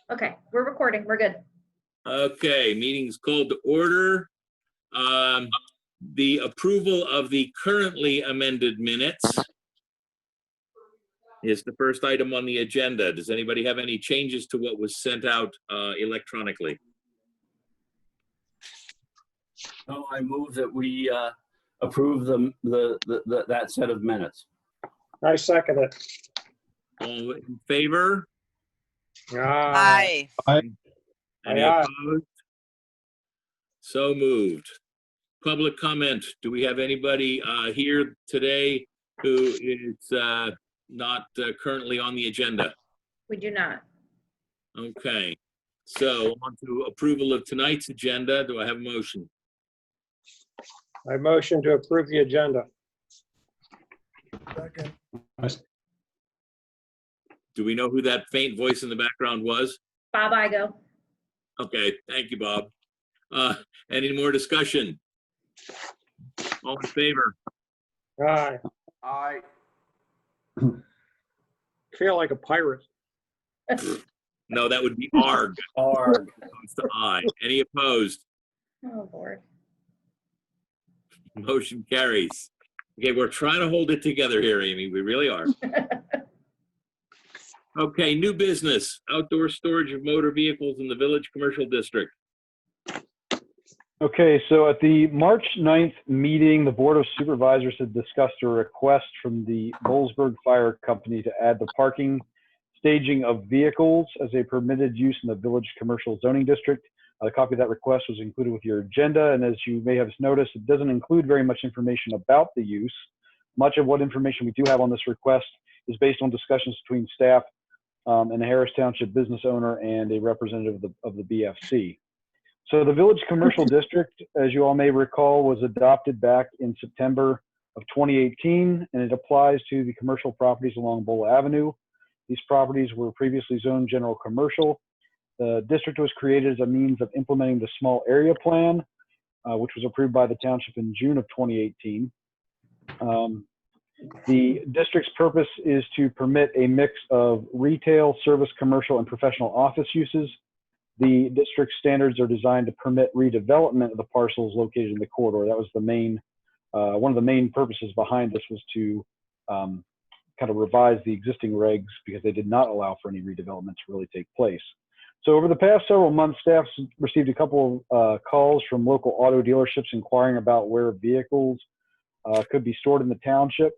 Okay, we're recording. We're good. Okay, meeting's called to order. The approval of the currently amended minutes is the first item on the agenda. Does anybody have any changes to what was sent out electronically? No, I move that we approve that set of minutes. I second it. All in favor? Aye. Aye. Any Aye. opposed? So moved. Public comment. Do we have anybody here today who is not currently on the agenda? We do not. Okay, so on to approval of tonight's agenda. Do I have a motion? I motion to approve the agenda. Second. Do we know who that faint voice in the background was? Bob Igo. Okay, thank you, Bob. Any more discussion? All in favor? Aye. Aye. Feel like a pirate. No, that would be ARG. Arg. Opposed to I. Any opposed? Oh, Lord. Motion carries. Okay, we're trying to hold it together here, Amy. We really are. Okay, new business, outdoor storage of motor vehicles in the Village Commercial District. Okay, so at the March 9th meeting, the Board of Supervisors had discussed a request from the Bollesburg Fire Company to add the parking staging of vehicles as a permitted use in the Village Commercial Zoning District. A copy of that request was included with your agenda, and as you may have noticed, it doesn't include very much information about the use. Much of what information we do have on this request is based on discussions between staff and the Harris Township business owner and a representative of the BFC. So the Village Commercial District, as you all may recall, was adopted back in September of 2018, and it applies to the commercial properties along Bull Avenue. These properties were previously zoned general commercial. The district was created as a means of implementing the small area plan, which was approved by the township in June of 2018. The district's purpose is to permit a mix of retail, service, commercial, and professional office uses. The district standards are designed to permit redevelopment of the parcels located in the corridor. That was the main, one of the main purposes behind this was to kind of revise the existing regs because they did not allow for any redevelopment to really take place. So over the past several months, staff received a couple of calls from local auto dealerships inquiring about where vehicles could be stored in the township.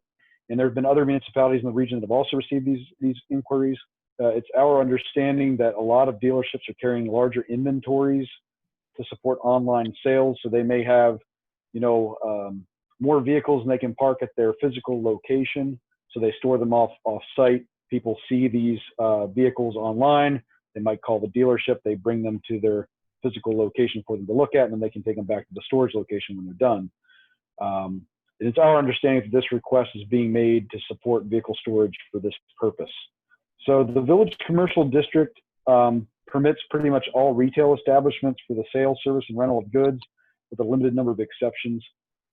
And there have been other municipalities in the region that have also received these inquiries. It's our understanding that a lot of dealerships are carrying larger inventories to support online sales. So they may have, more vehicles than they can park at their physical location. So they store them off site. People see these vehicles online. They might call the dealership. They bring them to their physical location for them to look at, and then they can take them back to the storage location when they're done. It's our understanding that this request is being made to support vehicle storage for this purpose. So the Village Commercial District permits pretty much all retail establishments for the sale, service, and rental of goods with a limited number of exceptions.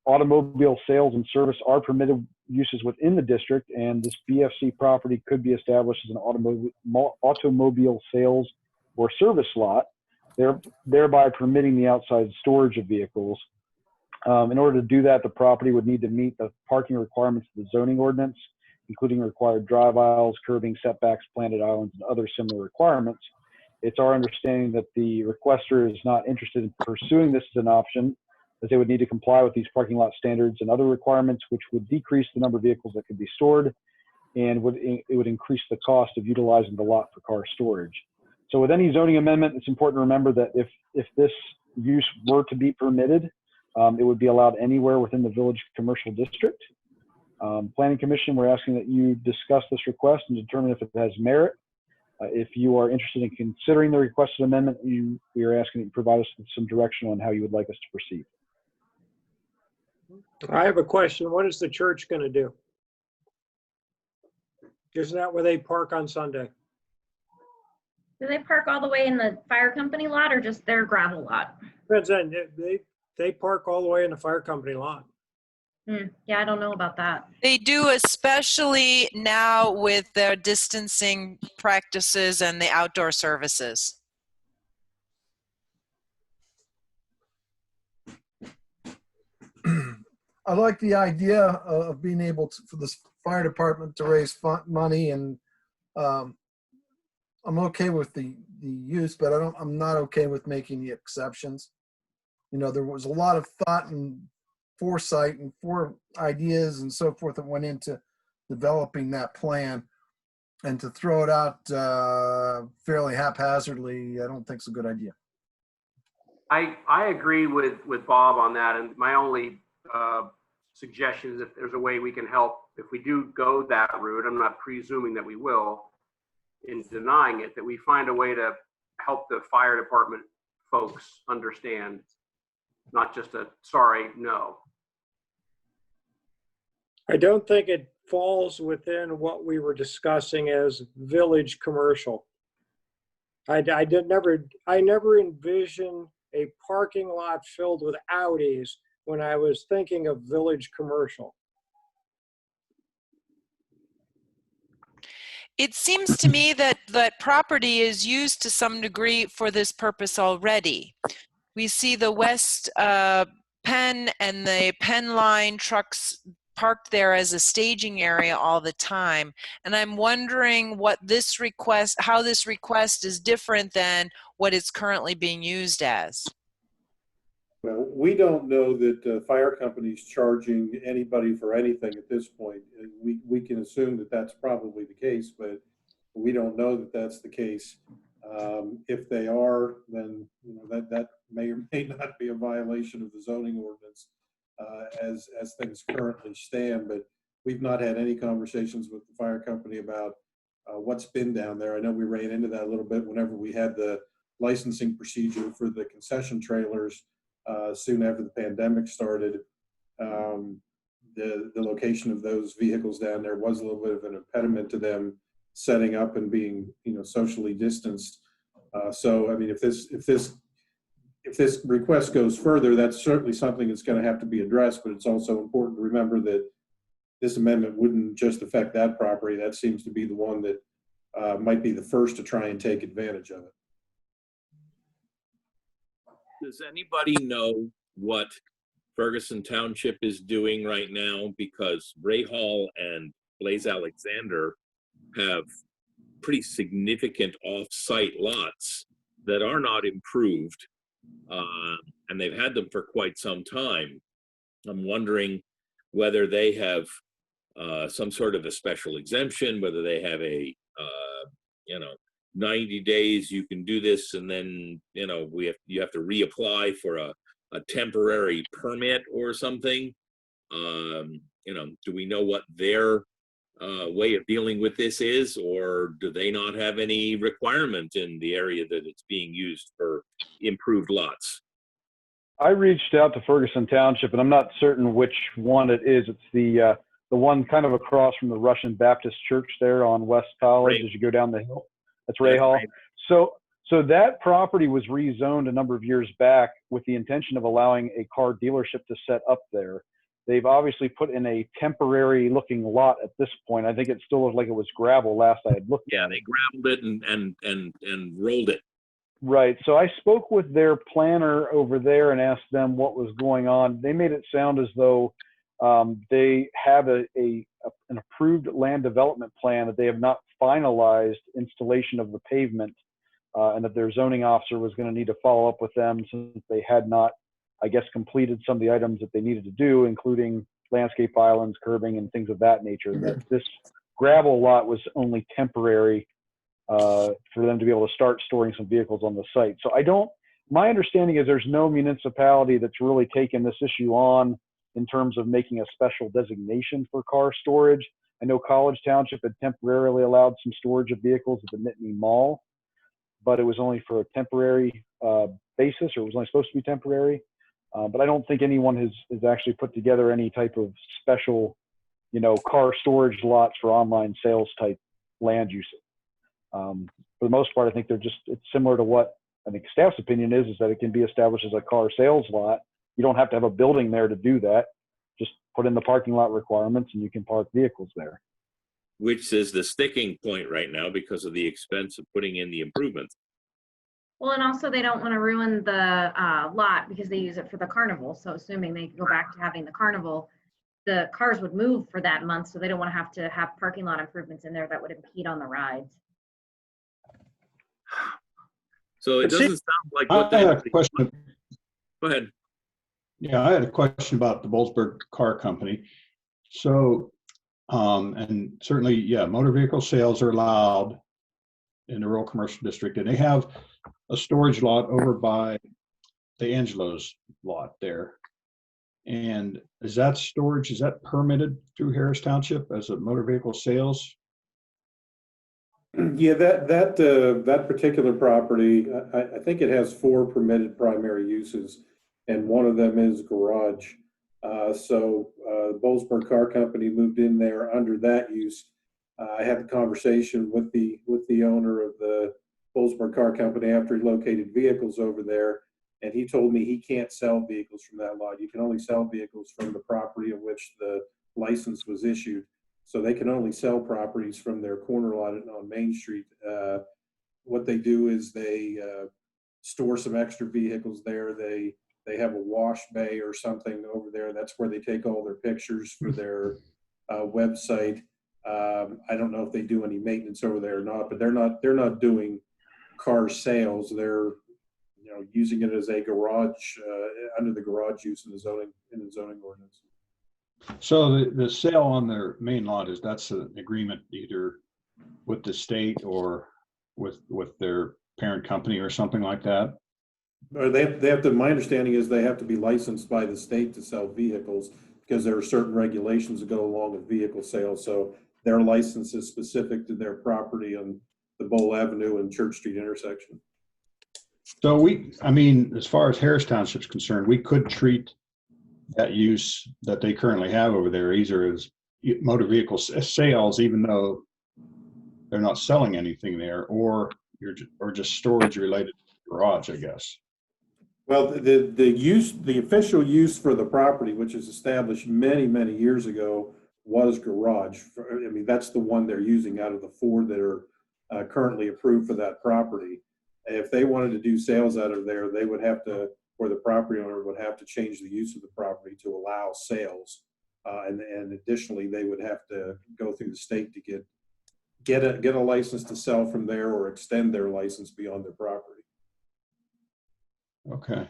Automobile sales and service are permitted uses within the district, and this BFC property could be established as an automobile sales or service lot, thereby permitting the outside storage of vehicles. In order to do that, the property would need to meet the parking requirements of the zoning ordinance, including required drive aisles, curbing, setbacks, planted islands, and other similar requirements. It's our understanding that the requester is not interested in pursuing this as an option, as they would need to comply with these parking lot standards and other requirements, which would decrease the number of vehicles that could be stored, and it would increase the cost of utilizing the lot for car storage. So with any zoning amendment, it's important to remember that if this use were to be permitted, it would be allowed anywhere within the Village Commercial District. Planning Commission, we're asking that you discuss this request and determine if it has merit. If you are interested in considering the requested amendment, we are asking that you provide us with some direction on how you would like us to proceed. I have a question. What is the church going to do? Isn't that where they park on Sunday? Do they park all the way in the fire company lot or just their gravel lot? Depends on, they park all the way in the fire company lot. Yeah, I don't know about that. They do, especially now with their distancing practices and the outdoor services. I like the idea of being able to, for this fire department to raise money, and I'm okay with the use, but I'm not okay with making the exceptions. You know, there was a lot of thought and foresight and ideas and so forth that went into developing that plan, and to throw it out fairly haphazardly, I don't think it's a good idea. I agree with Bob on that, and my only suggestion is if there's a way we can help, if we do go that route, I'm not presuming that we will, in denying it, that we find a way to help the fire department folks understand, not just a sorry, no. I don't think it falls within what we were discussing as village commercial. I never envisioned a parking lot filled with Audis when I was thinking of village commercial. It seems to me that property is used to some degree for this purpose already. We see the West Penn and the Penn Line trucks parked there as a staging area all the time. And I'm wondering what this request, how this request is different than what it's currently being used as. Well, we don't know that the fire company's charging anybody for anything at this point. We can assume that that's probably the case, but we don't know that that's the case. If they are, then that may or may not be a violation of the zoning ordinance as things currently stand. But we've not had any conversations with the fire company about what's been down there. I know we ran into that a little bit whenever we had the licensing procedure for the concession trailers. Soon after the pandemic started, the location of those vehicles down there was a little bit of an impediment to them setting up and being, socially distanced. So, I mean, if this request goes further, that's certainly something that's going to have to be addressed. But it's also important to remember that this amendment wouldn't just affect that property. That seems to be the one that might be the first to try and take advantage of it. Does anybody know what Ferguson Township is doing right now? Because Ray Hall and Blaze Alexander have pretty significant off-site lots that are not improved, and they've had them for quite some time. I'm wondering whether they have some sort of a special exemption, whether they have a 90 days you can do this, and then you have to reapply for a temporary permit or something. Do we know what their way of dealing with this is, or do they not have any requirement in the area that it's being used for improved lots? I reached out to Ferguson Township, and I'm not certain which one it is. It's the one kind of across from the Russian Baptist Church there on West College Right. as you go down the hill. That's Ray Hall. Right. So that property was rezoned a number of years back with the intention of allowing a car dealership to set up there. They've obviously put in a temporary looking lot at this point. I think it still looked like it was gravel last I had looked. Yeah, they gravelled it and rolled it. Right. So I spoke with their planner over there and asked them what was going on. They made it sound as though they have an approved land development plan that they have not finalized installation of the pavement, and that their zoning officer was going to need to follow up with them since they had not, I guess, completed some of the items that they needed to do, including landscape islands, curbing, and things of that nature. That this gravel lot was only temporary for them to be able to start storing some vehicles on the site. So my understanding is there's no municipality that's really taken this issue on in terms of making a special designation for car storage. I know College Township had temporarily allowed some storage of vehicles at the Nittany Mall, but it was only for a temporary basis, or it was only supposed to be temporary. But I don't think anyone has actually put together any type of special, car storage lots for online sales type land use. For the most part, I think it's similar to what I think staff's opinion is that it can be established as a car sales lot. You don't have to have a building there to do that. Just put in the parking lot requirements and you can park vehicles there. Which is the sticking point right now because of the expense of putting in the improvements. Well, and also they don't want to ruin the lot because they use it for the carnival. So assuming they go back to having the carnival, the cars would move for that month. So they don't want to have parking lot improvements in there that would impede on the rides. So it But see- doesn't sound like what I they. had a question. Go ahead. Yeah, I had a question about the Bollesburg Car Company. So, and certainly, yeah, motor vehicle sales are allowed in the rural commercial district, and they have a storage lot over by the Angelo's lot there. And is that storage, is that permitted through Harris Township as a motor vehicle sales? Yeah, that particular property, I think it has 4 permitted primary uses, and one of them is garage. So Bollesburg Car Company moved in there under that use. I had the conversation with the owner of the Bollesburg Car Company after he located vehicles over there, and he told me he can't sell vehicles from that lot. You can only sell vehicles from the property in which the license was issued. So they can only sell properties from their corner lot on Main Street. What they do is they store some extra vehicles there. They have a wash bay or something over there. That's where they take all their pictures for their website. I don't know if they do any maintenance over there or not, but they're not doing car sales. They're using it as a garage under the garage use in the zoning ordinance. So the sale on their main lot that's an agreement either with the state or with their parent company or something like that? Or they have to, my understanding is they have to be licensed by the state to sell vehicles because there are certain regulations that go along with vehicle sales. So their license is specific to their property on the Bowl Avenue and Church Street intersection. So as far as Harris Township's concerned, we could treat that use that they currently have over there either as motor vehicle sales, even though they're not selling anything there, or just storage related to the garage, I guess. Well, the official use for the property, which is established many, many years ago, was garage. I mean, that's the one they're using out of the 4 that are currently approved for that property. If they wanted to do sales out of there, they would have to, or the property owner would have to change the use of the property to allow sales. And additionally, they would have to go through the state to get a license to sell from there or extend their license beyond their property. Okay.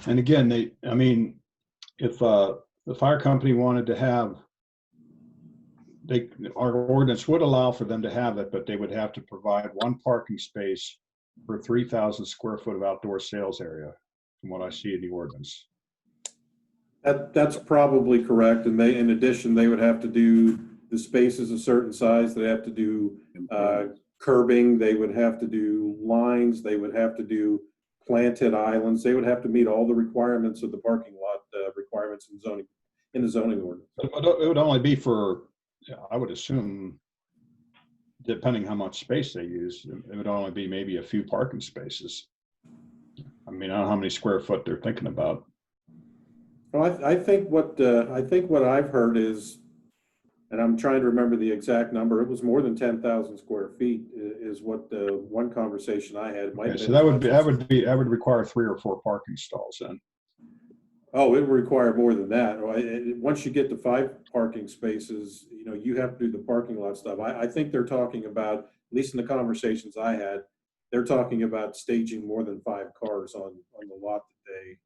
And again, if the fire company wanted to have, our ordinance would allow for them to have it, but they would have to provide 1 parking space for 3,000 square foot of outdoor sales area, from what I see in the ordinance. That's probably correct. And in addition, they would have to do the spaces a certain size. They have to do curbing. They would have to do lines. They would have to do planted islands. They would have to meet all the requirements of the parking lot requirements in the zoning ordinance. It would only be for, I would assume, depending how much space they use, it would only be maybe a few parking spaces. I mean, I don't know how many square foot they're thinking about. Well, I think what I've heard is, and I'm trying to remember the exact number, it was more than 10,000 square feet is what the one conversation I had. Okay, so that would require 3 or 4 parking stalls then. Oh, it would require more than that. Once you get to 5 parking spaces, you have to do the parking lot stuff. I think they're talking about, at least in the conversations I had, they're talking about staging more than 5 cars on the lot that they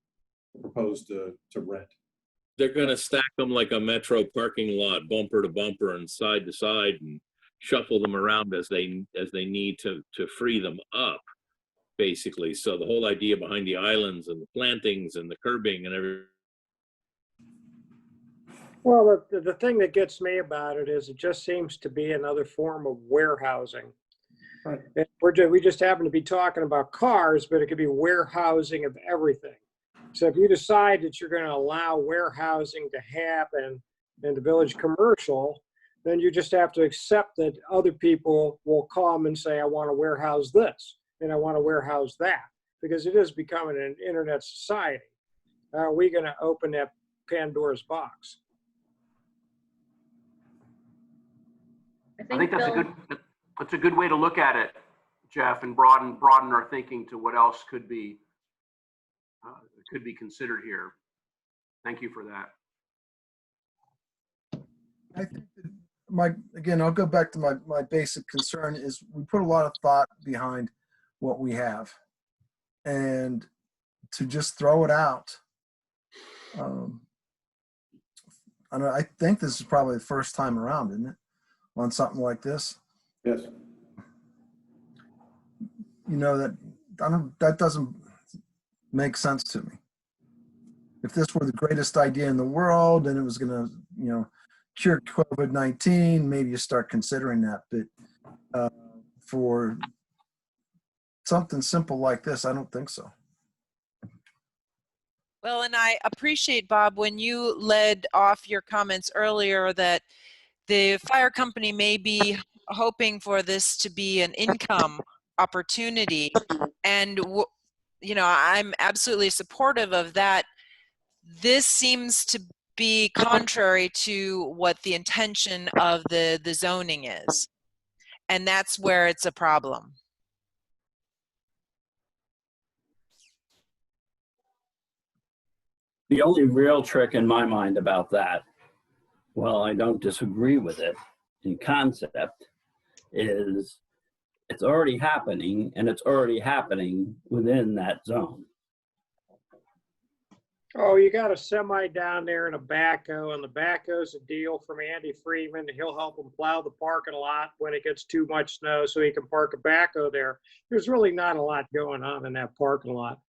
propose to rent. They're going to stack them like a metro parking lot, bumper to bumper and side to side, and shuffle them around as they need to free them up, basically. So the whole idea behind the islands and the plantings and the curbing and everything. Well, the thing that gets me about it is it just seems to be another form of warehousing. Right. We just happen to be talking about cars, but it could be warehousing of everything. So if you decide that you're going to allow warehousing to happen in the village commercial, then you just have to accept that other people will come and say, I want to warehouse this and I want to warehouse that, because it is becoming an internet society. Are we going to open up Pandora's box. I think that's a good way to look at it, Jeff, and broaden our thinking to what else could be considered here. Thank you for that. I think that again, I'll go back to my basic concern is we put a lot of thought behind what we have, and to just throw it out. I think this is probably the first time around, isn't it, on something like this? Yes. You know, that doesn't make sense to me. If this were the greatest idea in the world and it was going to, you know, cure COVID-19, maybe you start considering that. But for something simple like this, I don't think so. Well, and I appreciate, Bob, when you led off your comments earlier that the fire company may be hoping for this to be an income opportunity. And, you know, I'm absolutely supportive of that. This seems to be contrary to what the intention of the zoning is. And that's where it's a problem. The only real trick in my mind about that, well, I don't disagree with it in concept, is it's already happening, and it's already happening within that zone. Oh, you got a semi down there and a backhoe, and the backhoe's a deal from Andy Freeman. He'll help him plow the parking lot when it gets too much snow so he can park a backhoe there. There's really not a lot going on in that parking lot.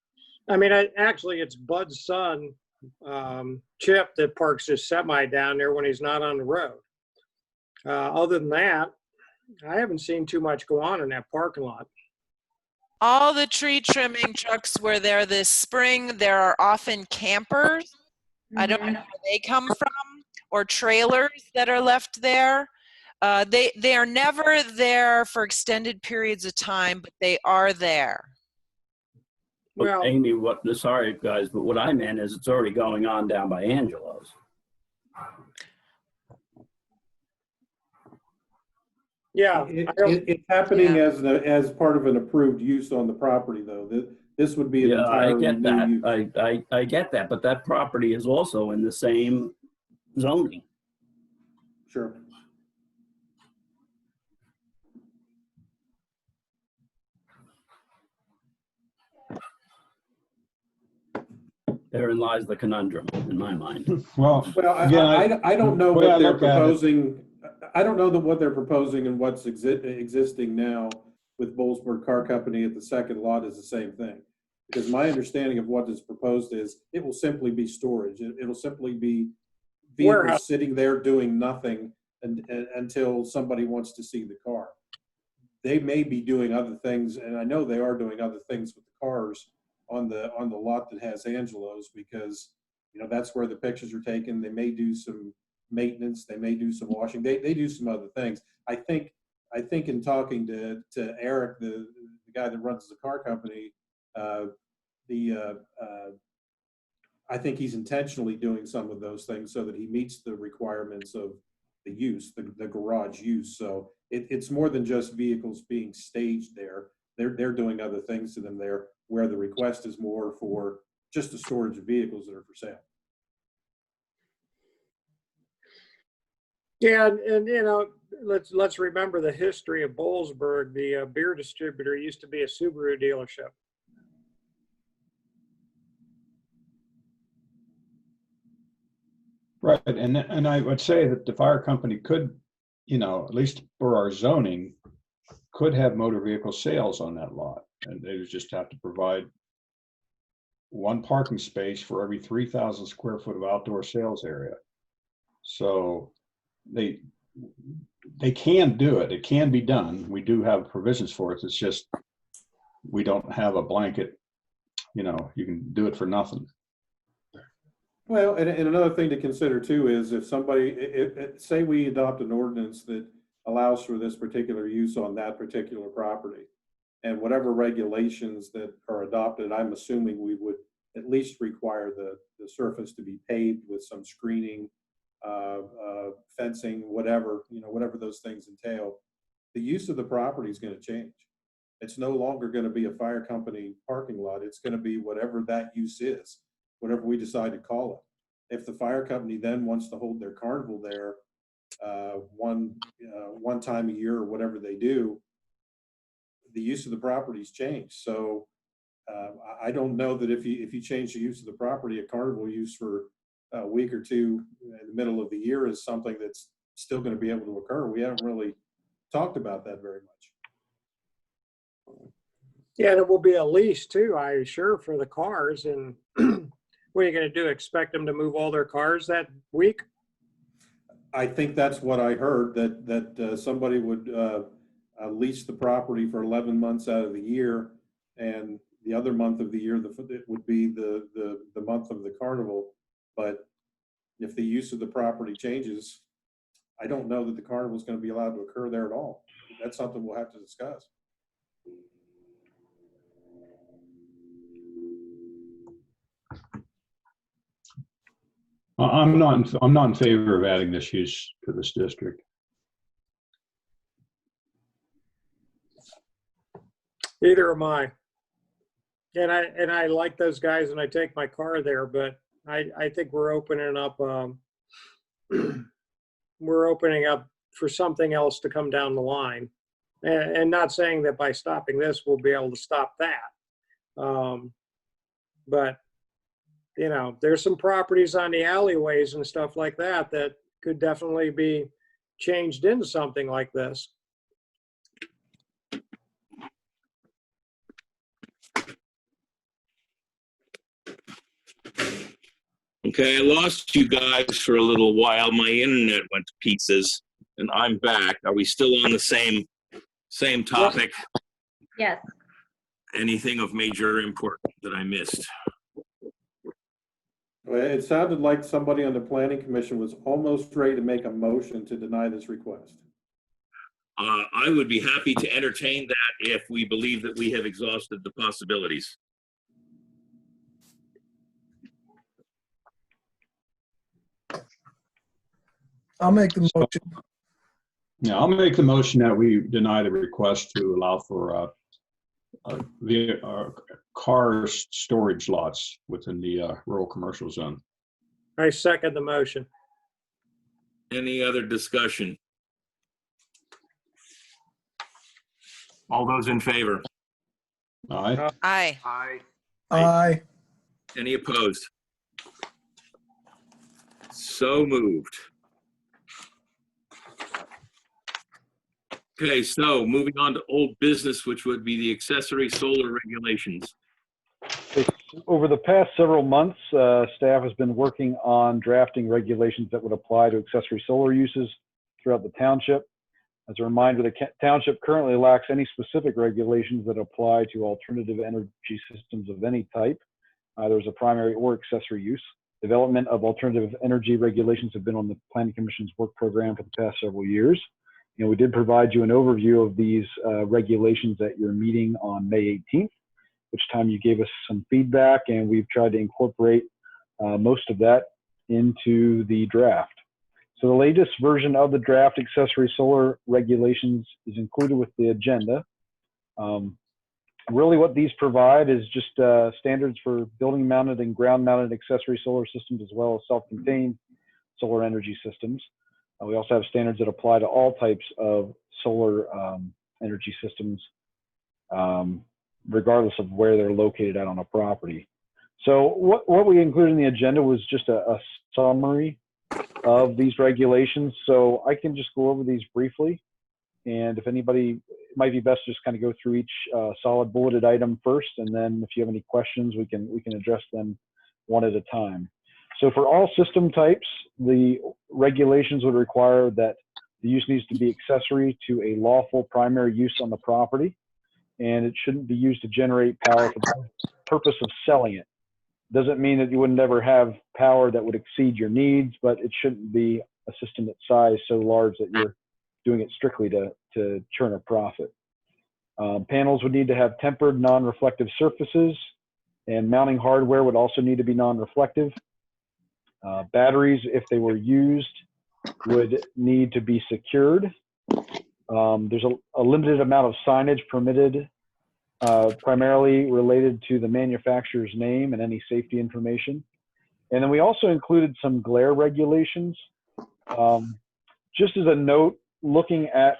I mean, actually, it's Bud's son, Chip, that parks his semi down there when he's not on the road. Other than that, I haven't seen too much go on in that parking lot. All the tree trimming trucks were there this spring. There are often campers. Mm-hmm. I don't know where they come from, or trailers that are left there. They are never there for extended periods of time, but they are there. Well, Amy, sorry guys, but what I meant is it's already going on down by Angelo's. Yeah, it's happening as part of an approved use on the property, though. This would be an entirely new use. I get that, but that property is also in the same zoning. Sure. Therein lies the conundrum, in my mind. Well, again, I don't know what they're proposing. I don't know what they're proposing and what's existing now with Bollesburg Car Company at the second lot is the same thing. Because my understanding of what is proposed is it will simply be storage. It'll simply be vehicles sitting there doing nothing until somebody wants to see the car. They may be doing other things, and I know they are doing other things with the cars on the lot that has Angelo's, because you know that's where the pictures are taken. They may do some maintenance, they may do some washing, they do some other things. I think in talking to Eric, the guy that runs the car company, I think he's intentionally doing some of those things so that he meets the requirements of the use, the garage use. So it's more than just vehicles being staged there. They're doing other things to them there, where the request is more for just the storage of vehicles that are for sale. Yeah, and you know, let's remember the history of Bollesburg. The beer distributor used to be a Subaru dealership. Right, and I would say that the fire company could, you know, at least for our zoning, could have motor vehicle sales on that lot, and they would just have to provide one parking space for every 3,000 square foot of outdoor sales area. So they can do it. It can be done. We do have provisions for it. It's just we don't have a blanket, you know, you can do it for nothing. Well, and another thing to consider too is if somebody, say we adopt an ordinance that allows for this particular use on that particular property, and whatever regulations that are adopted, I'm assuming we would at least require the surface to be paved with some screening, fencing, whatever, whatever those things entail. The use of the property is going to change. It's no longer going to be a fire company parking lot. It's going to be whatever that use is, whatever we decide to call it. If the fire company then wants to hold their carnival there one time a year or whatever they do, the use of the property's changed. So I don't know that if you change the use of the property, a carnival use for a week or two in the middle of the year is something that's still going to be able to occur. We haven't really talked about that very much. Yeah, and it will be a lease too, I assure, for the cars. And what are you going to do? Expect them to move all their cars that week? I think that's what I heard, that somebody would lease the property for 11 months out of the year, and the other month of the year it would be the month of the carnival. But if the use of the property changes, I don't know that the carnival is going to be allowed to occur there at all. That's something we'll have to discuss. I'm not in favor of adding this use to this district. Either am I. And I like those guys, and I take my car there, but I think we're opening up for something else to come down the line. And not saying that by stopping this we'll be able to stop that. But there's some properties on the alleyways and stuff like that that could definitely be changed into something like this. Okay, I lost you guys for a little while. My internet went to pieces, and I'm back. Are we still on the same topic? Yes. Anything of major import that I missed? Well, it sounded like somebody on the planning commission was almost ready to make a motion to deny this request. I would be happy to entertain that if we believe that we have exhausted the possibilities. I'll make the motion. Yeah, I'll make the motion that we deny the request to allow for the car storage lots within the rural commercial zone. I second the motion. Any other discussion? All those in favor? Aye. Aye. Aye. Aye. Any opposed? So moved. Okay, so moving on to old business, which would be the accessory solar regulations. Over the past several months, staff has been working on drafting regulations that would apply to accessory solar uses throughout the township. As a reminder, the township currently lacks any specific regulations that apply to alternative energy systems of any type, either as a primary or accessory use. Development of alternative energy regulations have been on the Planning Commission's work program for the past several years. We did provide you an overview of these regulations at your meeting on May 18th, which time you gave us some feedback, and we've tried to incorporate most of that into the draft. So the latest version of the draft accessory solar regulations is included with the agenda. Really what these provide is just standards for building mounted and ground mounted accessory solar systems, as well as self-contained solar energy systems. We also have standards that apply to all types of solar energy systems, regardless of where they're located at on a property. So what we included in the agenda was just a summary of these regulations. So I can just go over these briefly. And if anybody, it might be best to just kind of go through each solid bulleted item first. And then if you have any questions, we can address them one at a time. So for all system types, the regulations would require that the use needs to be accessory to a lawful primary use on the property, and it shouldn't be used to generate power for the purpose of selling it. Doesn't mean that you would never have power that would exceed your needs, but it shouldn't be a system that's size so large that you're doing it strictly to churn a profit. Panels would need to have tempered non-reflective surfaces. And mounting hardware would also need to be non-reflective. Batteries, if they were used, would need to be secured. There's a limited amount of signage permitted, primarily related to the manufacturer's name and any safety information. And then we also included some glare regulations. Just as a note, looking at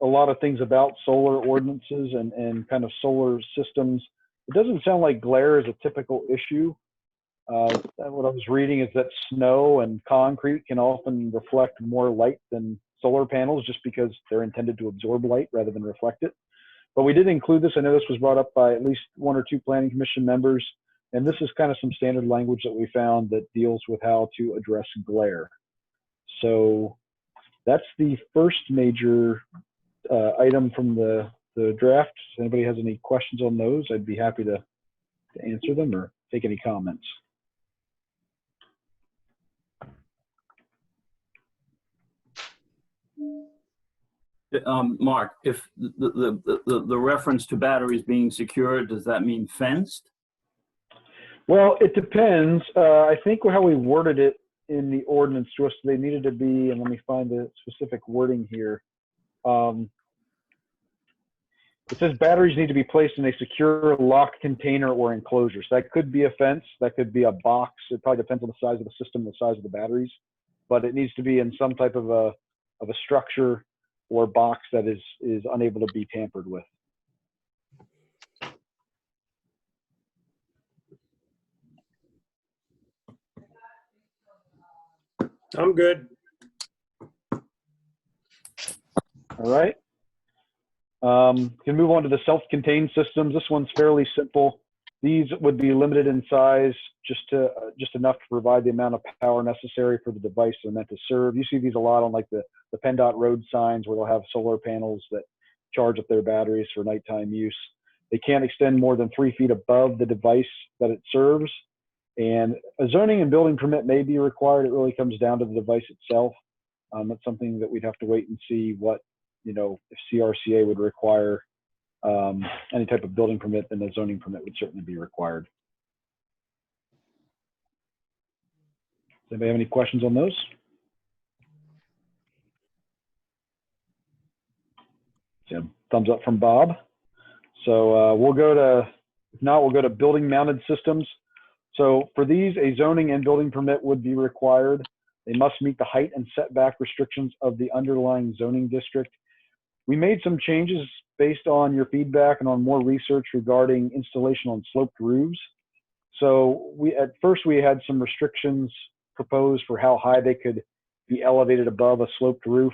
a lot of things about solar ordinances and kind of solar systems, it doesn't sound like glare is a typical issue. What I was reading is that snow and concrete can often reflect more light than solar panels just because they're intended to absorb light rather than reflect it. But we did include this. I know this was brought up by at least 1 or 2 planning commission members. And this is kind of some standard language that we found that deals with how to address glare. So that's the first major item from the draft. If anybody has any questions on those, I'd be happy to answer them or take any comments. Mark, if the reference to batteries being secured, does that mean fenced? Well, it depends. I think how we worded it in the ordinance to us, they needed to be, and let me find the specific wording here. It says batteries need to be placed in a secure locked container or enclosure. So that could be a fence, that could be a box. It probably depends on the size of the system, the size of the batteries, but it needs to be in some type of a structure or box that is unable to be tampered with. I'm good. All right. Can move on to the self-contained systems. This one's fairly simple. These would be limited in size, just enough to provide the amount of power necessary for the device they're meant to serve. You see these a lot on like the PennDOT road signs where they'll have solar panels that charge up their batteries for nighttime use. They can't extend more than 3 feet above the device that it serves. And a zoning and building permit may be required. It really comes down to the device itself. That's something that we'd have to wait and see what, if CRCA would require any type of building permit, then a zoning permit would certainly be required. Does anybody have any questions on those? So, thumbs up from Bob. So if not, we'll go to building mounted systems. So for these, a zoning and building permit would be required. They must meet the height and setback restrictions of the underlying zoning district. We made some changes based on your feedback and on more research regarding installation on sloped roofs. So at first we had some restrictions proposed for how high they could be elevated above a sloped roof.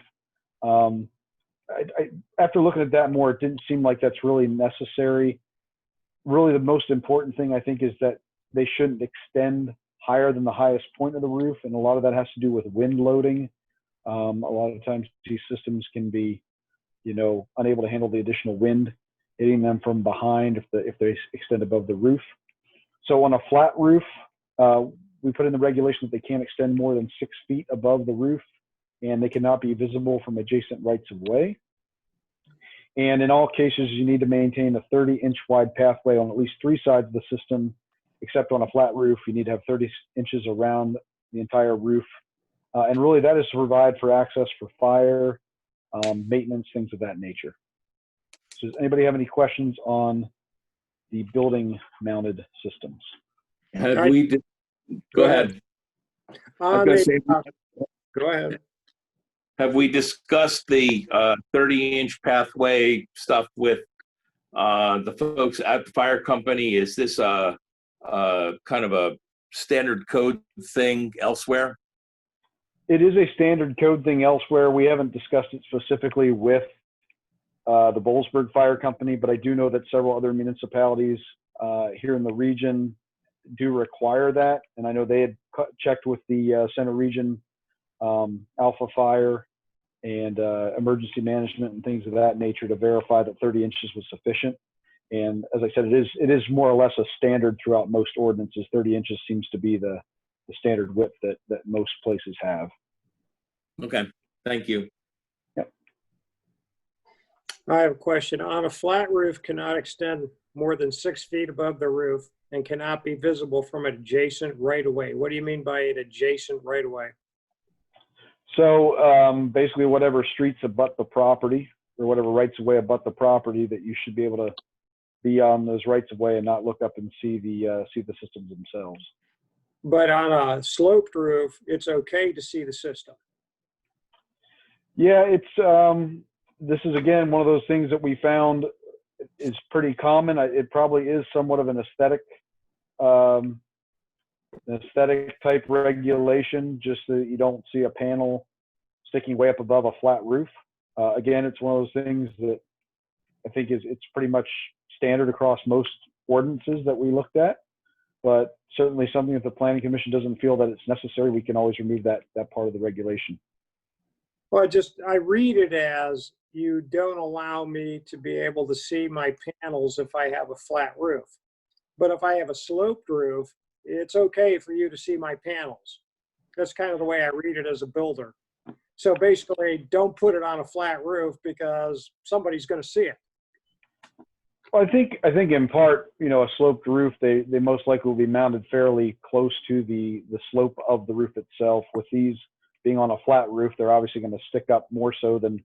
After looking at that more, it didn't seem like that's really necessary. Really, the most important thing I think is that they shouldn't extend higher than the highest point of the roof, and a lot of that has to do with wind loading. A lot of times these systems can be, unable to handle the additional wind hitting them from behind if they extend above the roof. So on a flat roof, we put in the regulation that they can't extend more than 6 feet above the roof, and they cannot be visible from adjacent rights of way. And in all cases, you need to maintain a 30-inch wide pathway on at least 3 sides of the system. Except on a flat roof, you need to have 30 inches around the entire roof. And really that is to provide for access for fire, maintenance, things of that nature. So does anybody have any questions on the building mounted systems? Have we, go ahead. Go ahead. Have we discussed the 30-inch pathway stuff with the folks at the fire company? Is this kind of a standard code thing elsewhere? It is a standard code thing elsewhere. We haven't discussed it specifically with the Boalsburg Fire Company, but I do know that several other municipalities here in the region do require that. And I know they had checked with the Center Region Alpha Fire and emergency management and things of that nature to verify that 30 inches was sufficient. And as I said, it is more or less a standard throughout most ordinances. 30 inches seems to be the standard width that most places have. Okay, thank you. Yep. I have a question. On a flat roof, cannot extend more than 6 feet above the roof and cannot be visible from an adjacent right-of-way. What do you mean by an adjacent right-of-way? So basically whatever streets abut the property or whatever rights of way abut the property, that you should be able to be on those rights of way and not look up and see the systems themselves. But on a sloped roof, it's okay to see the system. Yeah, it's this is again one of those things that we found is pretty common. It probably is somewhat of an aesthetic type regulation, just that you don't see a panel sticking way up above a flat roof. Again, it's one of those things that I think it's pretty much standard across most ordinances that we looked at, but certainly something that the Planning Commission doesn't feel that it's necessary, we can always remove that part of the regulation. Well, I read it as you don't allow me to be able to see my panels if I have a flat roof. But if I have a sloped roof, it's okay for you to see my panels. That's kind of the way I read it as a builder. So basically, don't put it on a flat roof because somebody's going to see it. Well, I think in part, you know, a sloped roof, they most likely will be mounted fairly close to the slope of the roof itself. With these being on a flat roof, they're obviously going to stick up more so than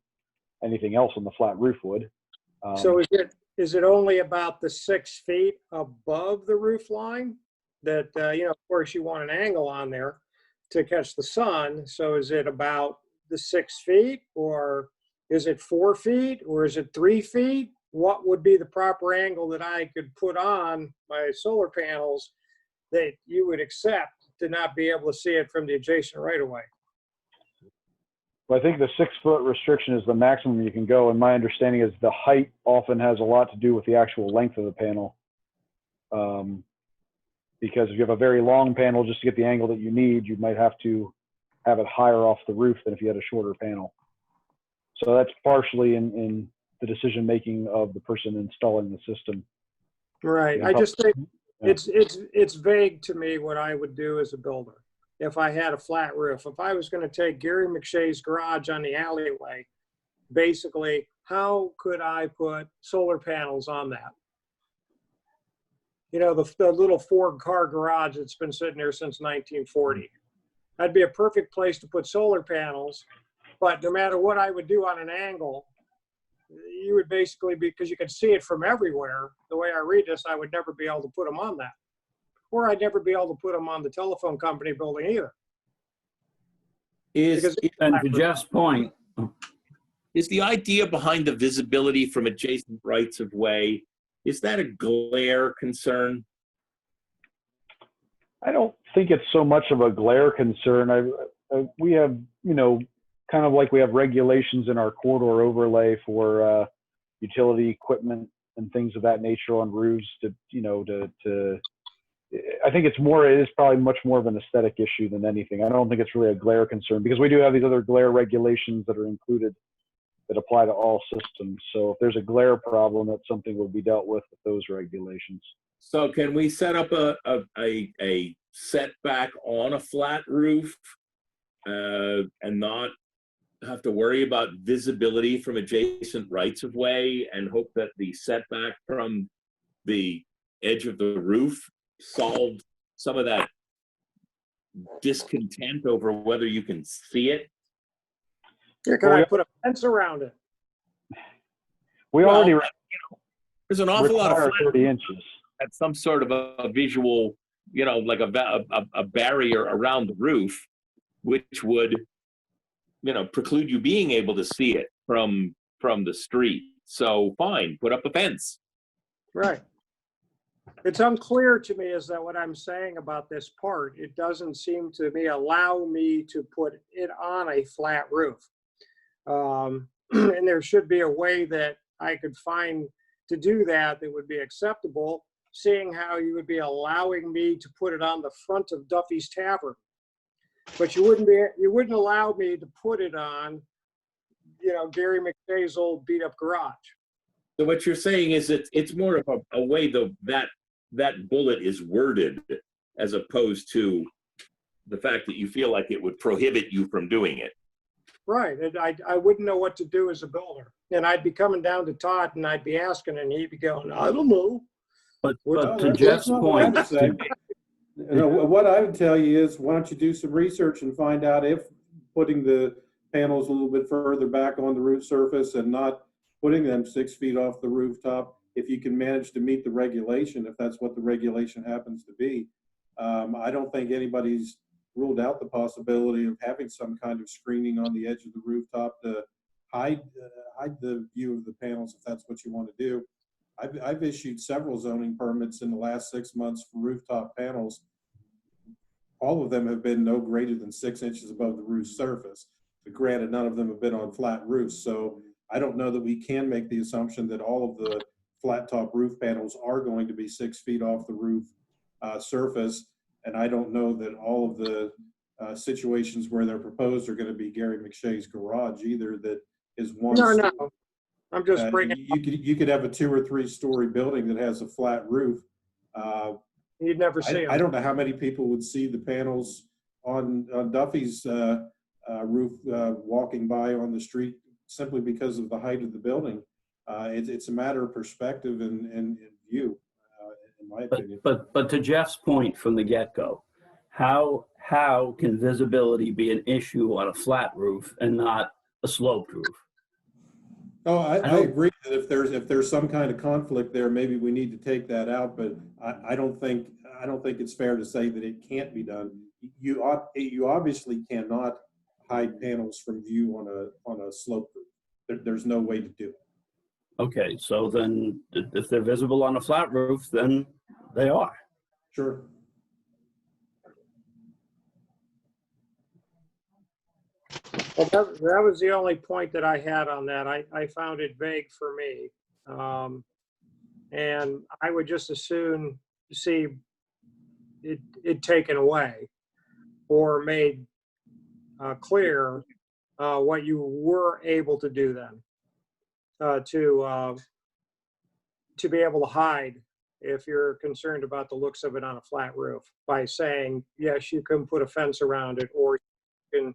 anything else on the flat roof would. So is it only about the 6 feet above the roof line that, you know, of course you want an angle on there to catch the sun. So is it about the 6 feet, or is it 4 feet, or is it 3 feet? What would be the proper angle that I could put on my solar panels that you would accept to not be able to see it from the adjacent right of way? Well, I think the 6 foot restriction is the maximum you can go. And my understanding is the height often has a lot to do with the actual length of the panel. Because if you have a very long panel, just to get the angle that you need, you might have to have it higher off the roof than if you had a shorter panel. So that's partially in the decision-making of the person installing the system. Right. I just think it's vague to me what I would do as a builder if I had a flat roof. If I was going to take Gary McShay's garage on the alleyway, basically, how could I put solar panels on that? You know, the little Ford-car garage that's been sitting there since 1940. That'd be a perfect place to put solar panels, but no matter what I would do on an angle, you would basically, because you could see it from everywhere, the way I read this, I would never be able to put them on that. Or I'd never be able to put them on the telephone company building either. And to Jeff's point, Is the idea behind the visibility from adjacent rights of way, is that a glare concern? I don't think it's so much of a glare concern. We have, you know, kind of like we have regulations in our corridor overlay for utility equipment and things of that nature on roofs to, you know, I think it is probably much more of an aesthetic issue than anything. I don't think it's really a glare concern because we do have these other glare regulations that are included that apply to all systems. So if there's a glare problem, that's something will be dealt with those regulations. So can we set up a setback on a flat roof and not have to worry about visibility from adjacent rights of way, and hope that the setback from the edge of the roof solved some of that discontent over whether you can see it? Yeah, can I put a fence around it? There's an awful lot of flat 30 inches. at some sort of a visual, you know, like a barrier around the roof, which would, you know, preclude you being able to see it from the street. So fine, put up a fence. Right. It's unclear to me is that what I'm saying about this part, it doesn't seem to me allow me to put it on a flat roof. And there should be a way that I could find to do that that would be acceptable, seeing how you would be allowing me to put it on the front of Duffy's Tavern. But you wouldn't allow me to put it on, you know, Gary McShay's old beat up garage. So what you're saying is that it's more of a way that bullet is worded, as opposed to the fact that you feel like it would prohibit you from doing it. Right. And I wouldn't know what to do as a builder. And I'd be coming down to Todd and I'd be asking and he'd be going, I don't know. But No, to that's Jeff's not what I point, would say. No, what I would tell you is, why don't you do some research and find out if putting the panels a little bit further back on the roof surface and not putting them 6 feet off the rooftop, if you can manage to meet the regulation, if that's what the regulation happens to be. I don't think anybody's ruled out the possibility of having some kind of screening on the edge of the rooftop to hide the view of the panels, if that's what you want to do. I've issued several zoning permits in the last 6 months for rooftop panels. All of them have been no greater than 6 inches above the roof surface. But granted, none of them have been on flat roofs. So I don't know that we can make the assumption that all of the flat top roof panels are going to be 6 feet off the roof surface. And I don't know that all of the situations where they're proposed are going to be Gary McShay's garage either. That is one. No. I'm just bringing. You could have a 2 or 3 story building that has a flat roof. You'd never see them. I don't know how many people would see the panels on Duffy's roof walking by on the street simply because of the height of the building. It's a matter of perspective and view, in my opinion. But to Jeff's point from the get-go, how can visibility be an issue on a flat roof and not a sloped roof? Oh, I agree that if there's some kind of conflict there, maybe we need to take that out. But I don't think it's fair to say that it can't be done. You obviously cannot hide panels from view on a slope roof. There's no way to do it. Okay, so then if they're visible on a flat roof, then they are. Sure. Well, that was the only point that I had on that. I found it vague for me. And I would just as soon see it taken away or made clear what you were able to do then to be able to hide if you're concerned about the looks of it on a flat roof by saying, yes, you can put a fence around it, or you can,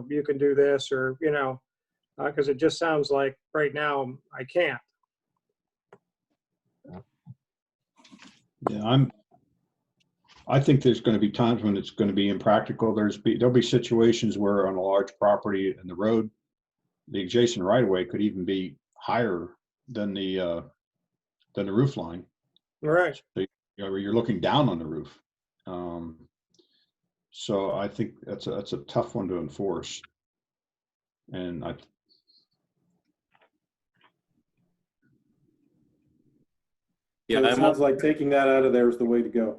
you can do this, or, because it just sounds like right now I can't. Yeah, I think there's going to be times when it's going to be impractical. There'll be situations where on a large property and the road, the adjacent right of way could even be higher than the roof line. Right. So, you're looking down on the roof. So I think that's a tough one to enforce. And So it sounds like taking that out of there is the way to go.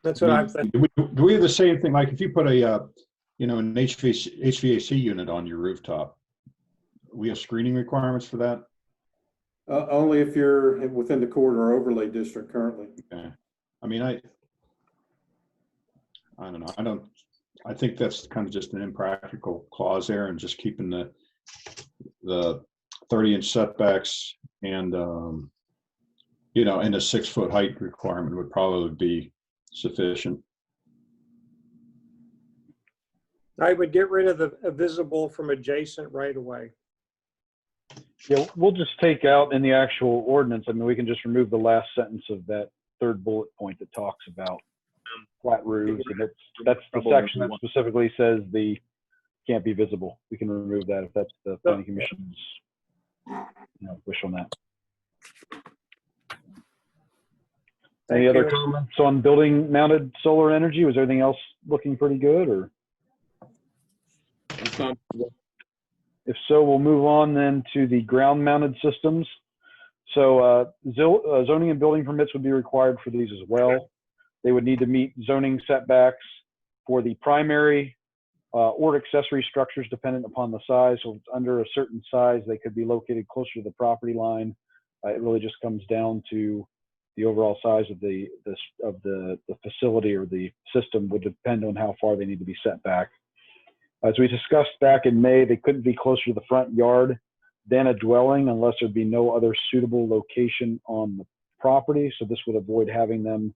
That's what I'm thinking. Do we have the same thing? Like if you put an HVAC unit on your rooftop, we have screening requirements for that? Only if you're within the corridor overlay district currently. Okay. I mean, I don't know. I think that's kind of just an impractical clause there, and just keeping the 30-inch setbacks and and a 6-foot height requirement would probably be sufficient. I would get rid of the visible from adjacent right away. Yeah, we'll just take out in the actual ordinance. I mean, we can just remove the last sentence of that third bullet point that talks about flat roofs, and that's the section that specifically says the can't be visible. We can remove that if that's the planning commission's wish on that. Any other comments on building mounted solar energy? Was everything else looking pretty good, or? If so, we'll move on then to the ground mounted systems. So zoning and building permits would be required for these as well. They would need to meet zoning setbacks for the primary or accessory structures dependent upon the size. So if it's under a certain size, they could be located closer to the property line. It really just comes down to the overall size of the facility, or the system would depend on how far they need to be set back. As we discussed back in May, they couldn't be closer to the front yard than a dwelling unless there'd be no other suitable location on the property. So this would avoid having them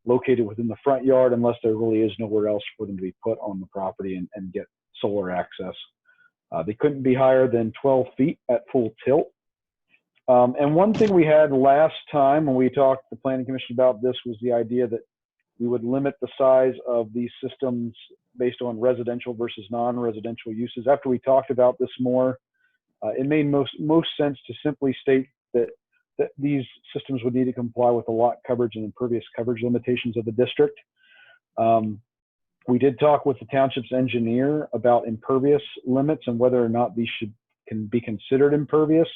located within the front yard unless there really is nowhere else for them to be put on the property and get solar access. They couldn't be higher than 12 feet at full tilt. And one thing we had last time when we talked to the Planning Commission about this was the idea that we would limit the size of these systems based on residential versus non-residential uses. After we talked about this more, it made most sense to simply state that these systems would need to comply with the lot coverage and impervious coverage limitations of the district. We did talk with the township's engineer about impervious limits and whether or not these can be considered impervious.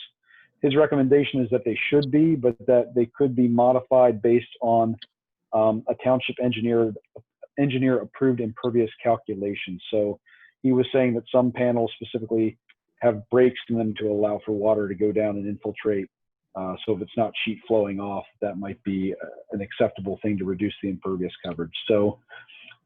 His recommendation is that they should be, but that they could be modified based on a township engineer approved impervious calculation. So he was saying that some panels specifically have breaks in them to allow for water to go down and infiltrate. So if it's not sheet flowing off, that might be an acceptable thing to reduce the impervious coverage. So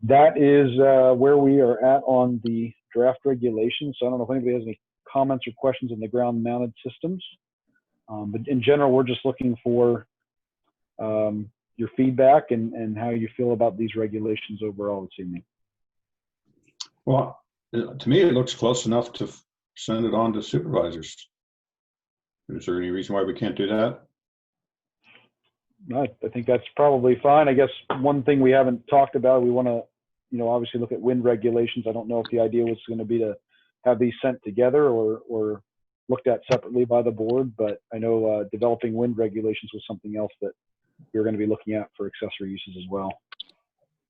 that is where we are at on the draft regulations. So I don't know if anybody has any comments or questions on the ground mounted systems. But in general, we're just looking for your feedback and how you feel about these regulations overall this evening. Well, to me, it looks close enough to send it on to supervisors. Is there any reason why we can't do that? I think that's probably fine. I guess one thing we haven't talked about, we want to, obviously look at wind regulations. I don't know if the idea was going to be to have these sent together or looked at separately by the board, but I know developing wind regulations was something else that you're going to be looking at for accessory uses as well.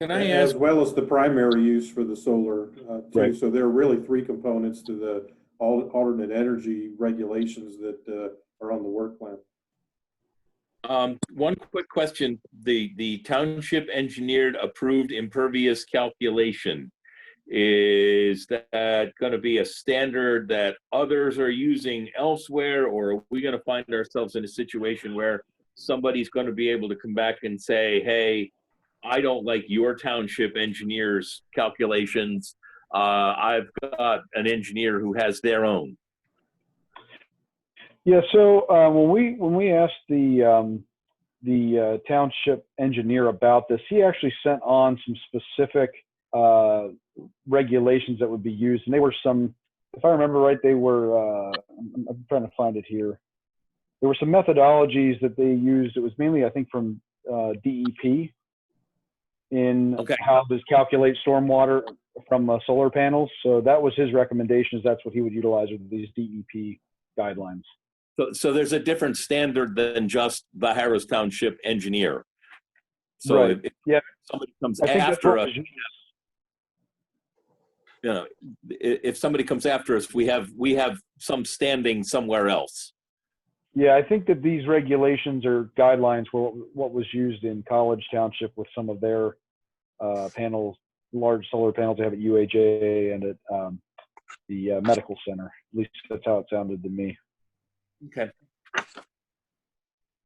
Can I ask? As well as the primary use for the solar too. Right. So there are really three components to the alternate energy regulations that are on the work plan. One quick question. The township engineered approved impervious calculation, is that going to be a standard that others are using elsewhere, or are we going to find ourselves in a situation where somebody's going to be able to come back and say, hey, I don't like your township engineer's calculations. I've got an engineer who has their own. Yeah. So when we asked the township engineer about this, he actually sent on some specific regulations that would be used, and they were some, if I remember right, they were. I'm trying to find it here. There were some methodologies that they used. It was mainly, I think, from DEP in how to calculate stormwater from solar panels. So that was his recommendation, is that's what he would utilize with these DEP guidelines. So there's a different standard than just the Harris Township engineer. So right. if somebody comes after us, if somebody comes after us, we have some standing somewhere else. Yeah, I think that these regulations or guidelines were what was used in College Township with some of their panels, large solar panels they have at UAJ and at the medical center. At least that's how it sounded to me. Okay.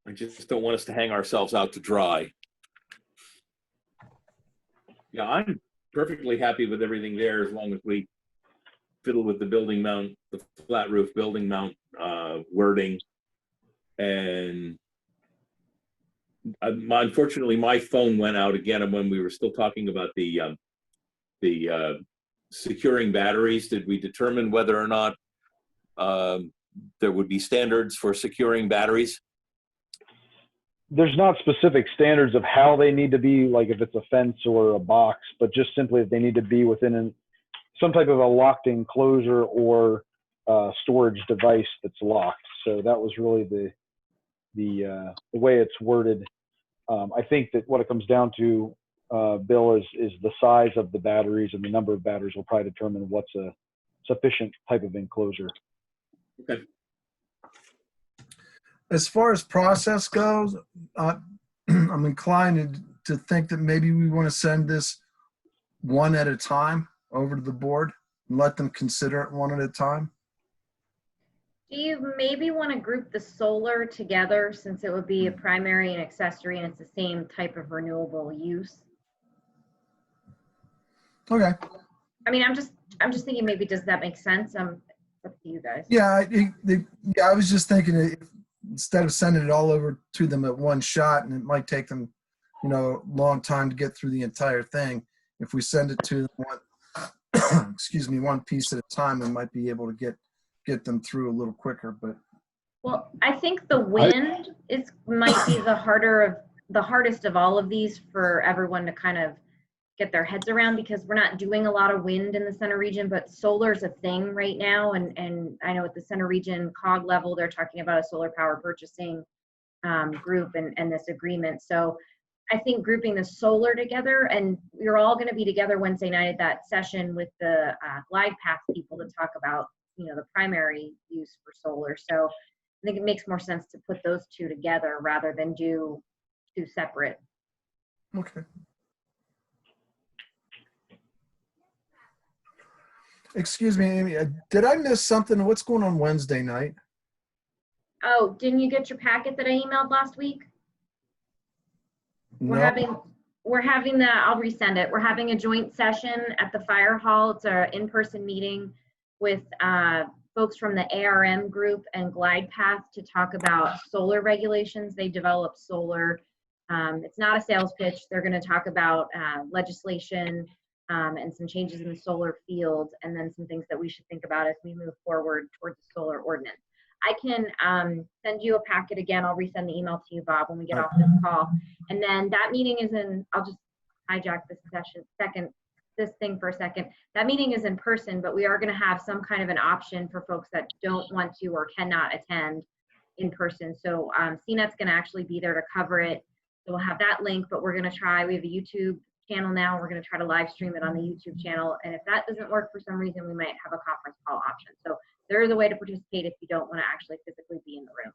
I just don't want us to hang ourselves out to dry. Yeah, I'm perfectly happy with everything there as long as we fiddle with the building mount, the flat roof building mount wording. And unfortunately, my phone went out again when we were still talking about the securing batteries. Did we determine whether or not there would be standards for securing batteries? There's not specific standards of how they need to be, like if it's a fence or a box, but just simply that they need to be within some type of a locked enclosure or storage device that's locked. So that was really the way it's worded. I think that what it comes down to, Bill, is the size of the batteries, and the number of batteries will probably determine what's a sufficient type of enclosure. Okay. As far as process goes, I'm inclined to think that maybe we want to send this one at a time over to the board and let them consider it one at a time. Do you maybe want to group the solar together, since it would be a primary and accessory and it's the same type of renewable use? Okay. I mean, I'm just thinking, maybe does that make sense? It's up to you guys. Yeah, I was just thinking if, instead of sending it all over to them at one shot, and it might take them, a long time to get through the entire thing. If we send it to them one piece at a time, we might be able to get them through a little quicker. But Well, I think the wind might be the hardest of all of these for everyone to kind of get their heads around, because we're not doing a lot of wind in the center region, but solar's a thing right now. And I know at the center region COG level, they're talking about a solar power purchasing group and this agreement. So I think grouping the solar together, and we're all going to be together Wednesday night at that session with the glide path people to talk about, the primary use for solar. So I think it makes more sense to put those two together rather than do two separate. Okay. Excuse me, Amy, did I miss something? What's going on Wednesday night? Oh, didn't you get your packet that I emailed last week? No. We're having I'll resend it. We're having a joint session at the fire hall. It's an in-person meeting with folks from the ARM group and Glide Path to talk about solar regulations. They develop solar. It's not a sales pitch. They're going to talk about legislation and some changes in the solar field, and then some things that we should think about as we move forward towards the solar ordinance. I can send you a packet again. I'll resend the email to you, Bob, when we get off this call. And then that meeting is I'll just hijack this thing for a second. That meeting is in person, but we are going to have some kind of an option for folks that don't want to or cannot attend in person. So CNET's going to actually be there to cover it. So we'll have that link, but we're going to try, we have a YouTube channel now. We're going to try to live stream it on the YouTube channel. And if that doesn't work for some reason, we might have a conference call option. So there is a way to participate if you don't want to actually physically be in the room.